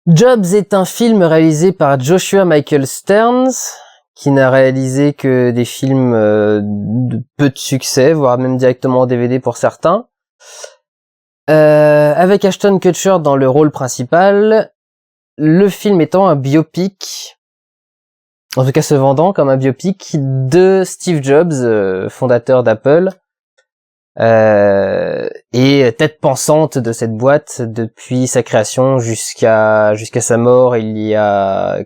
Jobs est un film réalisé par Joshua Michael Stearns, qui n'a réalisé que des films de peu de succès, voire même directement en DVD pour certains. Avec Ashton Kutcher dans le rôle principal, le film étant un biopic, en tout cas se vendant comme un biopic de Steve Jobs, fondateur d'Apple, et tête pensante de cette boîte depuis sa création jusqu'à sa mort il y a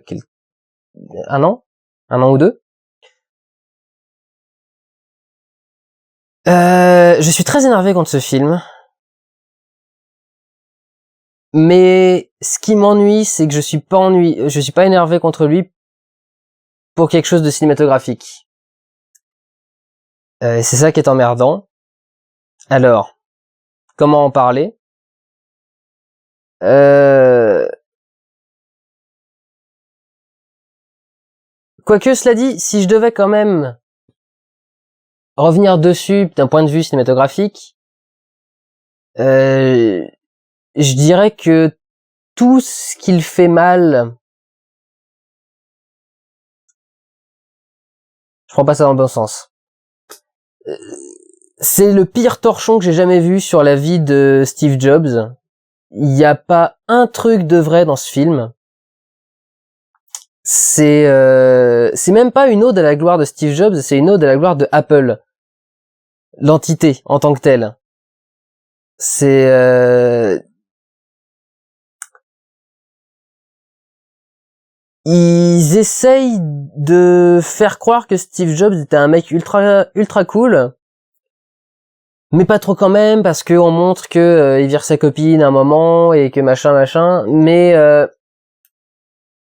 un an ou deux. Je suis très énervé contre ce film. Mais ce qui m'ennuie, c'est que je suis pas énervé contre lui pour quelque chose de cinématographique. C'est ça qui est emmerdant. Alors, comment en parler? Quoique, cela dit, si je devais quand même revenir dessus d'un point de vue cinématographique, je dirais que tout ce qu'il fait mal, je prends pas ça dans le bon sens. C'est le pire torchon que j'ai jamais vu sur la vie de Steve Jobs. Il n'y a pas un truc de vrai dans ce film. C'est même pas une ode à la gloire de Steve Jobs, c'est une ode à la gloire de Apple, l'entité en tant que telle. Ils essayent de faire croire que Steve Jobs était un mec ultra cool, mais pas trop quand même, parce qu'on montre que il vire sa copine à un moment et que machin, mais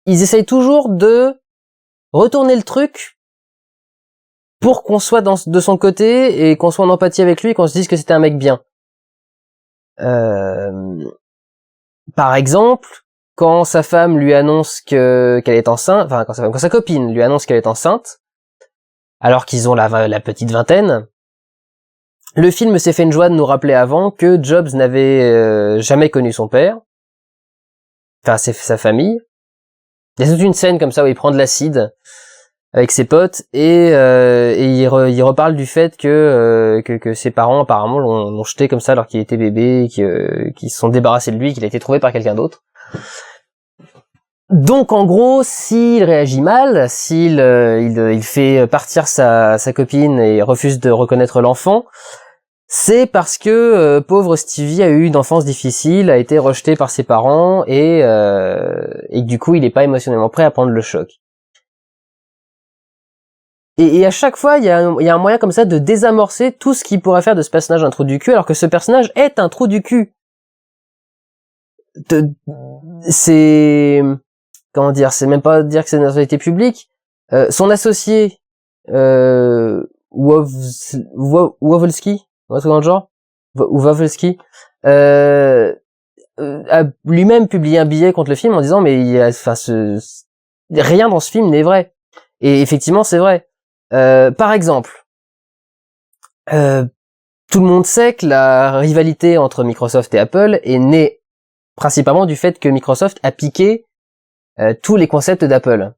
ils essayent toujours de retourner le truc pour qu'on soit de son côté et qu'on soit en empathie avec lui et qu'on se dise que c'était un mec bien. Par exemple, quand sa femme lui annonce qu'elle est enceinte, enfin quand sa copine lui annonce qu'elle est enceinte, alors qu'ils ont la petite vingtaine, le film s'est fait une joie de nous rappeler avant que Jobs n'avait jamais connu son père, enfin sa famille. Il y a toute une scène comme ça où il prend de l'acide avec ses potes et il reparle du fait que ses parents apparemment l'ont jeté comme ça alors qu'il était bébé, qu'ils se sont débarrassés de lui, qu'il a été trouvé par quelqu'un d'autre. Donc en gros, s'il réagit mal, il fait partir sa copine et refuse de reconnaître l'enfant, c'est parce que pauvre Stevie a eu une enfance difficile, a été rejeté par ses parents et du coup il est pas émotionnellement prêt à prendre le choc. Et à chaque fois, il y a un moyen comme ça de désamorcer tout ce qui pourrait faire de ce personnage un trou du cul, alors que ce personnage est un trou du cul. C'est... Comment dire? C'est même pas dire que c'est une notoriété publique. Son associé, Wawelski, un truc dans le genre, ou Wawelski, a lui-même publié un billet contre le film en disant mais rien dans ce film n'est vrai. Et effectivement, c'est vrai. Par exemple, tout le monde sait que la rivalité entre Microsoft et Apple est née principalement du fait que Microsoft a piqué tous les concepts d'Apple.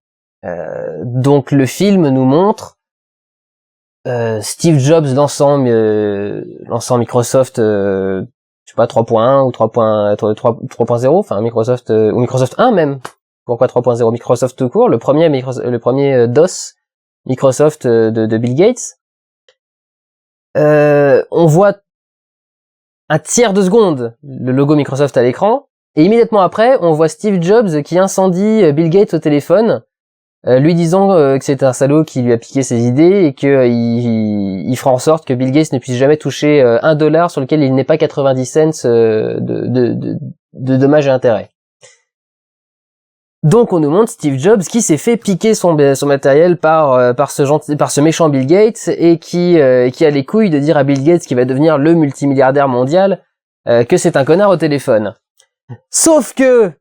Donc le film nous montre Steve Jobs lançant Microsoft, je sais pas 3.1 ou 3.0, enfin Microsoft ou Microsoft 1 même. Pourquoi 3.0? Microsoft tout court, le premier DOS Microsoft de Bill Gates. On voit un tiers de seconde le logo Microsoft à l'écran. Et immédiatement après, on voit Steve Jobs qui incendie Bill Gates au téléphone, lui disant que c'est un salaud qui lui a piqué ses idées et que il fera en sorte que Bill Gates ne puisse jamais toucher $1 sur lequel il n'ait pas 90 cents de dommages et intérêts. Donc on nous montre Steve Jobs qui s'est fait piquer son matériel par ce méchant Bill Gates et qui a les couilles de dire à Bill Gates qui va devenir le multimilliardaire mondial que c'est un connard au téléphone. Sauf que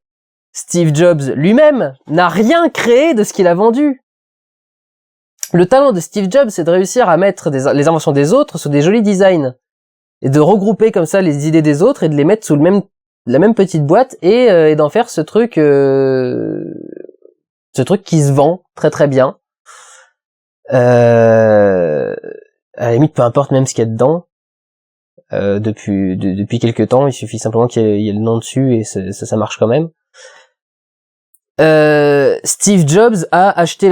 Steve Jobs lui-même n'a rien créé de ce qu'il a vendu. Le talent de Steve Jobs, c'est de réussir à mettre les inventions des autres sur des jolis designs et de regrouper comme ça les idées des autres et de les mettre sous le même petite boîte et d'en faire ce truc qui se vend très très bien. À la limite, peu importe même ce qu'il y a dedans. Depuis quelques temps, il suffit simplement qu'il y ait le nom dessus et ça marche quand même. Steve Jobs a acheté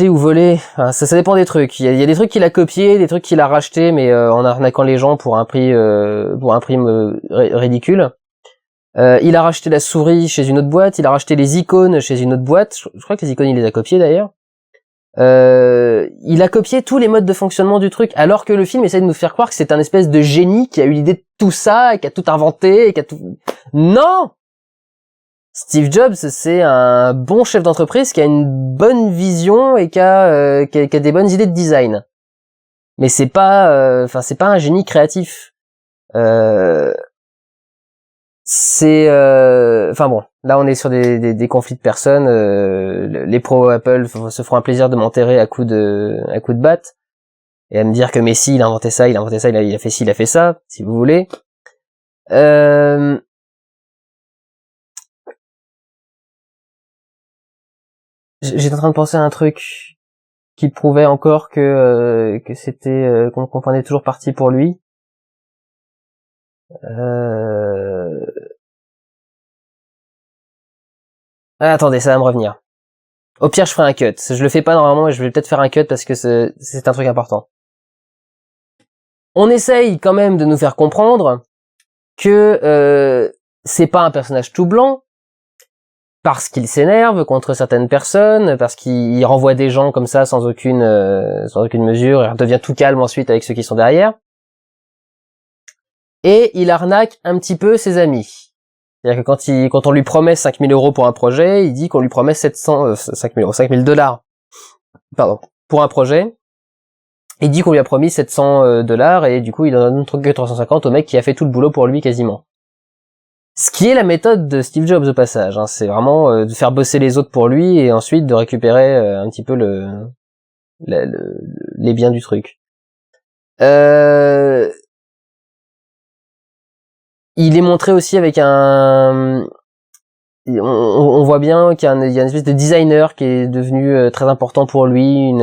ou volé, enfin, ça dépend des trucs. Il y a des trucs qu'il a copiés, des trucs qu'il a rachetés, mais en arnaquant les gens pour un prix ridicule. Il a racheté la souris chez une autre boîte, il a racheté les icônes chez une autre boîte. Je crois que les icônes il les a copiées d'ailleurs. Il a copié tous les modes de fonctionnement du truc, alors que le film essaie de nous faire croire que c'est un espèce de génie qui a eu l'idée de tout ça, et qui a tout inventé, et qui a tout... Non! Steve Jobs, c'est un bon chef d'entreprise qui a une bonne vision et qui a des bonnes idées de design. Mais c'est pas un génie créatif. Bon, là on est sur des conflits de personnes. Les pros Apple se feront un plaisir de m'enterrer à coups de batte et à me dire que Messi il a inventé ça, il a fait ci, il a fait ça, si vous voulez. J'étais en train de penser à un truc qui prouvait encore que c'était qu'on prenait toujours parti pour lui. Attendez, ça va me revenir. Au pire, je ferai un cut. Je le fais pas normalement, mais je vais peut-être faire un cut parce que c'est un truc important. On essaye quand même de nous faire comprendre que c'est pas un personnage tout blanc, parce qu'il s'énerve contre certaines personnes, parce qu'il renvoie des gens comme ça sans aucune mesure, et devient tout calme ensuite avec ceux qui sont derrière. Et il arnaque un petit peu ses amis. C'est-à-dire que quand on lui promet 5 000 € pour un projet, il dit qu'on lui promet 5 000 $, pardon, pour un projet. Il dit qu'on lui a promis 700 $, et du coup, il en donne que 350 au mec qui a fait tout le boulot pour lui quasiment. Ce qui est la méthode de Steve Jobs au passage, hein. C'est vraiment de faire bosser les autres pour lui et ensuite de récupérer un petit peu les biens du truc. Il est montré aussi avec on voit bien qu'il y a une espèce de designer qui est devenu très important pour lui,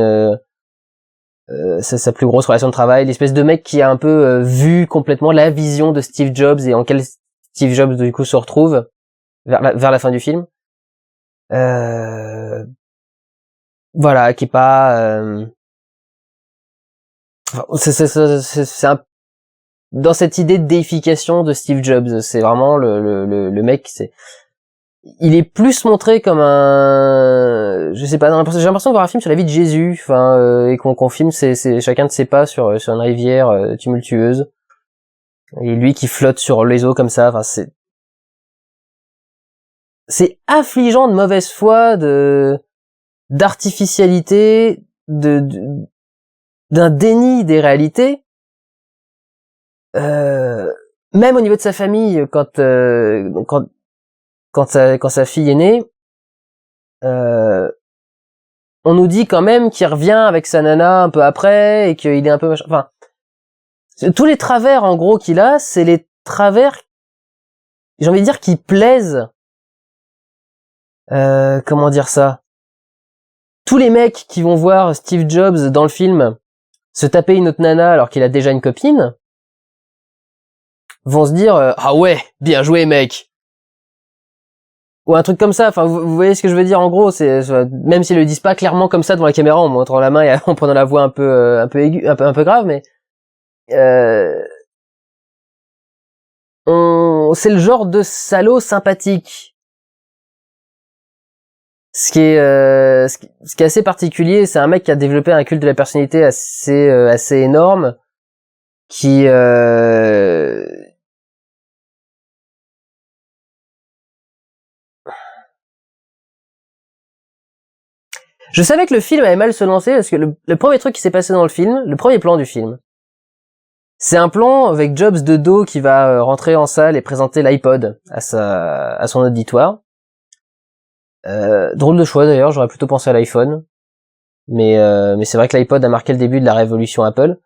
sa plus grosse relation de travail, l'espèce de mec qui a un peu vu complètement la vision de Steve Jobs et en quelle Steve Jobs du coup se retrouve vers la fin du film. Voilà, qui est pas c'est un dans cette idée de déification de Steve Jobs, c'est vraiment le mec, il est plus montré comme un, je sais pas, j'ai l'impression de voir un film sur la vie de Jésus, et qu'on filme chacun de ses pas sur une rivière tumultueuse, et lui qui flotte sur les eaux comme ça. C'est affligeant de mauvaise foi, d'artificialité, d'un déni des réalités. Même au niveau de sa famille, quand sa fille est née, on nous dit quand même qu'il revient avec sa nana un peu après et qu'il est un peu machin. Enfin, tous les travers en gros qu'il a, c'est les travers, j'ai envie de dire, qui plaisent. Comment dire ça? Tous les mecs qui vont voir Steve Jobs dans le film se taper une autre nana alors qu'il a déjà une copine vont se dire ah ouais, bien joué mec, ou un truc comme ça. Enfin, vous voyez ce que je veux dire en gros. C'est même s'ils le disent pas clairement comme ça devant la caméra en montrant la main et en prenant la voix un peu aiguë, un peu grave, mais c'est le genre de salaud sympathique. Ce qui est assez particulier, c'est un mec qui a développé un culte de la personnalité assez énorme, qui je savais que le film avait mal se lancer parce que le premier truc qui s'est passé dans le film, le premier plan du film, c'est un plan avec Jobs de dos qui va rentrer en salle et présenter l'iPod à son auditoire. Drôle de choix d'ailleurs, j'aurais plutôt pensé à l'iPhone. Mais c'est vrai que l'iPod a marqué le début de la révolution Apple.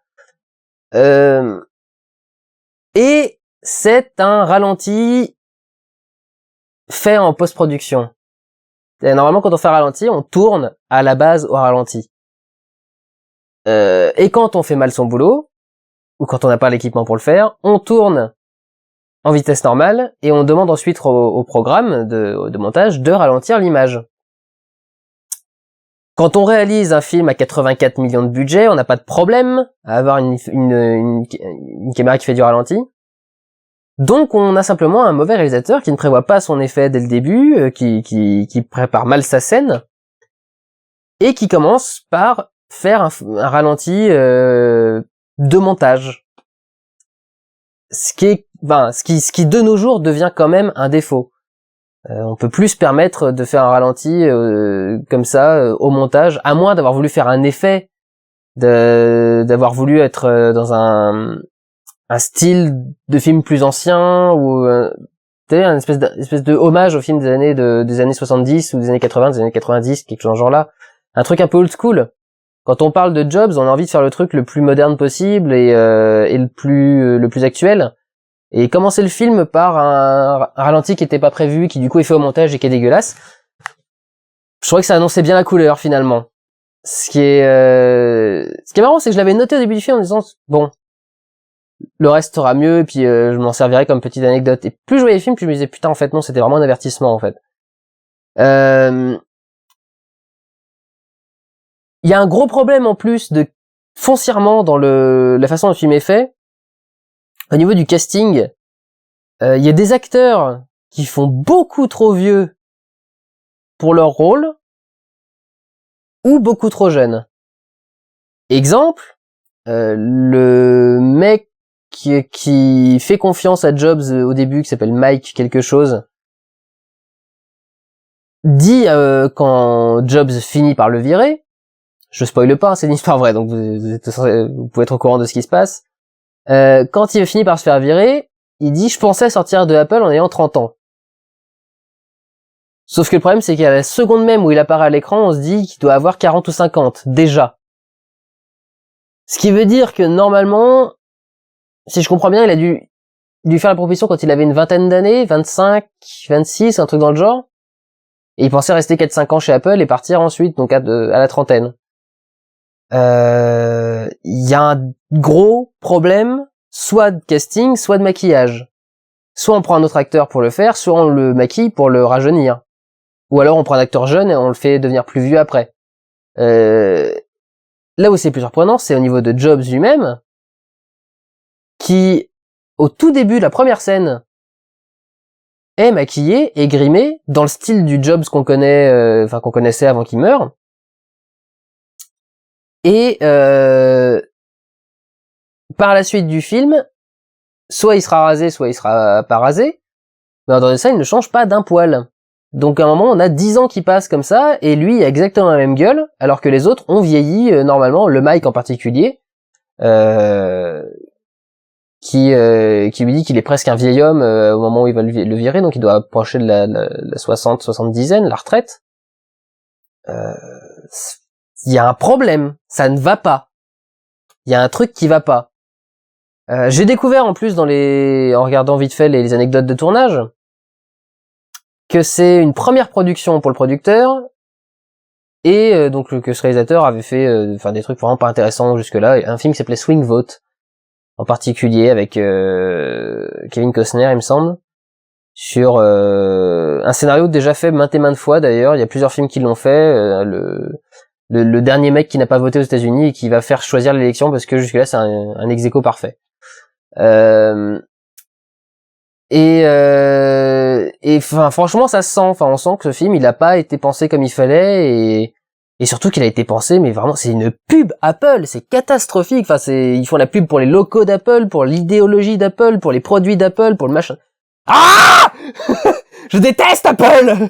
Et c'est un ralenti fait en post-production. Et normalement, quand on fait un ralenti, on tourne à la base au ralenti. Et quand on fait mal son boulot, ou quand on n'a pas l'équipement pour le faire, on tourne en vitesse normale et on demande ensuite au programme de montage de ralentir l'image. Quand on réalise un film à 84 millions de budget, on n'a pas de problème à avoir une caméra qui fait du ralenti. Donc on a simplement un mauvais réalisateur qui ne prévoit pas son effet dès le début, qui prépare mal sa scène, et qui commence par faire un ralenti de montage. Ce qui de nos jours devient quand même un défaut. On peut plus se permettre de faire un ralenti comme ça au montage, à moins d'avoir voulu faire un effet, d'avoir voulu être dans un style de film plus ancien, ou une espèce de hommage aux films des années 70 ou des années 80, des années 90, quelque chose dans ce genre-là. Un truc un peu old school. Quand on parle de Jobs, on a envie de faire le truc le plus moderne possible et le plus actuel. Et commencer le film par un ralenti qui était pas prévu, qui du coup est fait au montage et qui est dégueulasse, je trouvais que ça annonçait bien la couleur finalement. Ce qui est marrant, c'est que je l'avais noté au début du film en disant bon, le reste sera mieux, et puis je m'en servirai comme petite anecdote. Et plus je voyais le film, plus je me disais putain, en fait non, c'était vraiment un avertissement en fait. Il y a un gros problème en plus de foncièrement dans la façon dont le film est fait. Au niveau du casting, il y a des acteurs qui font beaucoup trop vieux pour leur rôle, ou beaucoup trop jeunes. Exemple, le mec qui fait confiance à Jobs au début, qui s'appelle Mike quelque chose, dit quand Jobs finit par le virer, je spoile pas, c'est une histoire vraie, donc vous pouvez être au courant de ce qui se passe. Quand il finit par se faire virer, il dit « Je pensais sortir de Apple en ayant 30 ans ». Sauf que le problème, c'est qu'à la seconde même où il apparaît à l'écran, on se dit qu'il doit avoir 40 ou 50, déjà. Ce qui veut dire que normalement, si je comprends bien, il a dû faire la proposition quand il avait une vingtaine d'années, 25, 26, un truc dans le genre. Et il pensait rester 4-5 ans chez Apple et partir ensuite, donc à la trentaine. Il y a un gros problème, soit de casting, soit de maquillage. Soit on prend un autre acteur pour le faire, soit on le maquille pour le rajeunir. Ou alors on prend un acteur jeune et on le fait devenir plus vieux après. Là où c'est plus surprenant, c'est au niveau de Jobs lui-même, qui, au tout début de la première scène, est maquillé et grimé dans le style du Jobs qu'on connaissait avant qu'il meure. Et par la suite du film, soit il sera rasé, soit il sera pas rasé, mais dans ça, il ne change pas d'un poil. Donc à un moment, on a 10 ans qui passent comme ça, et lui, il a exactement la même gueule, alors que les autres ont vieilli normalement, le Mike en particulier, qui lui dit qu'il est presque un vieil homme au moment où il va le virer, donc il doit approcher de la 60-70aine, la retraite. Il y a un problème, ça ne va pas. Il y a un truc qui va pas. J'ai découvert en plus en regardant vite fait les anecdotes de tournage, que c'est une première production pour le producteur, et donc que ce réalisateur avait fait des trucs vraiment pas intéressants jusque-là, un film qui s'appelait Swing Vote, en particulier avec Kevin Costner, il me semble, sur un scénario déjà fait maintes et maintes fois d'ailleurs. Il y a plusieurs films qui l'ont fait, le dernier mec qui n'a pas voté aux États-Unis et qui va faire choisir l'élection parce que jusque-là c'est un ex-aequo parfait. Et franchement ça se sent, on sent que ce film il a pas été pensé comme il fallait, et surtout qu'il a été pensé, mais vraiment c'est une pub Apple, c'est catastrophique. Ils font la pub pour les locaux d'Apple, pour l'idéologie d'Apple, pour les produits d'Apple, pour le machin. Ah je déteste Apple.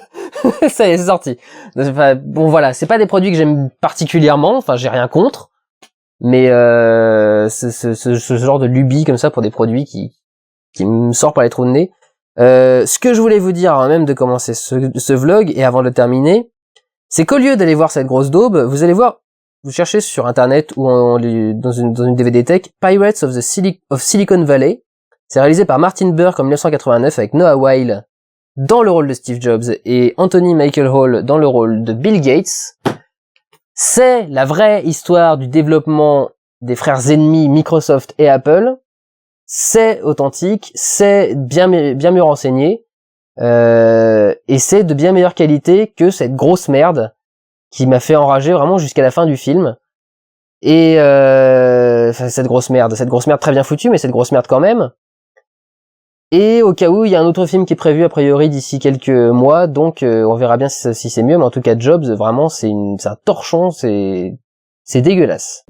C'est sorti. Bon voilà, c'est pas des produits que j'aime particulièrement, j'ai rien contre, mais ce genre de lubie comme ça pour des produits qui me sort par les trous de nez. Ce que je voulais vous dire avant même de commencer ce vlog et avant de le terminer, c'est qu'au lieu d'aller voir cette grosse daube, vous allez voir, vous cherchez sur internet ou dans une DVD tech, Pirates of Silicon Valley, C'est réalisé par Martin Burke en 1989 avec Noah Wyle dans le rôle de Steve Jobs et Anthony Michael Hall dans le rôle de Bill Gates. C'est la vraie histoire du développement des frères ennemis Microsoft et Apple. C'est authentique, c'est bien mieux renseigné, et c'est de bien meilleure qualité que cette grosse merde qui m'a fait enrager vraiment jusqu'à la fin du film. Et cette grosse merde très bien foutue, mais cette grosse merde quand même. Et au cas où, il y a un autre film qui est prévu a priori d'ici quelques mois, donc on verra bien si c'est mieux, mais en tout cas Jobs, vraiment c'est un torchon, c'est dégueulasse.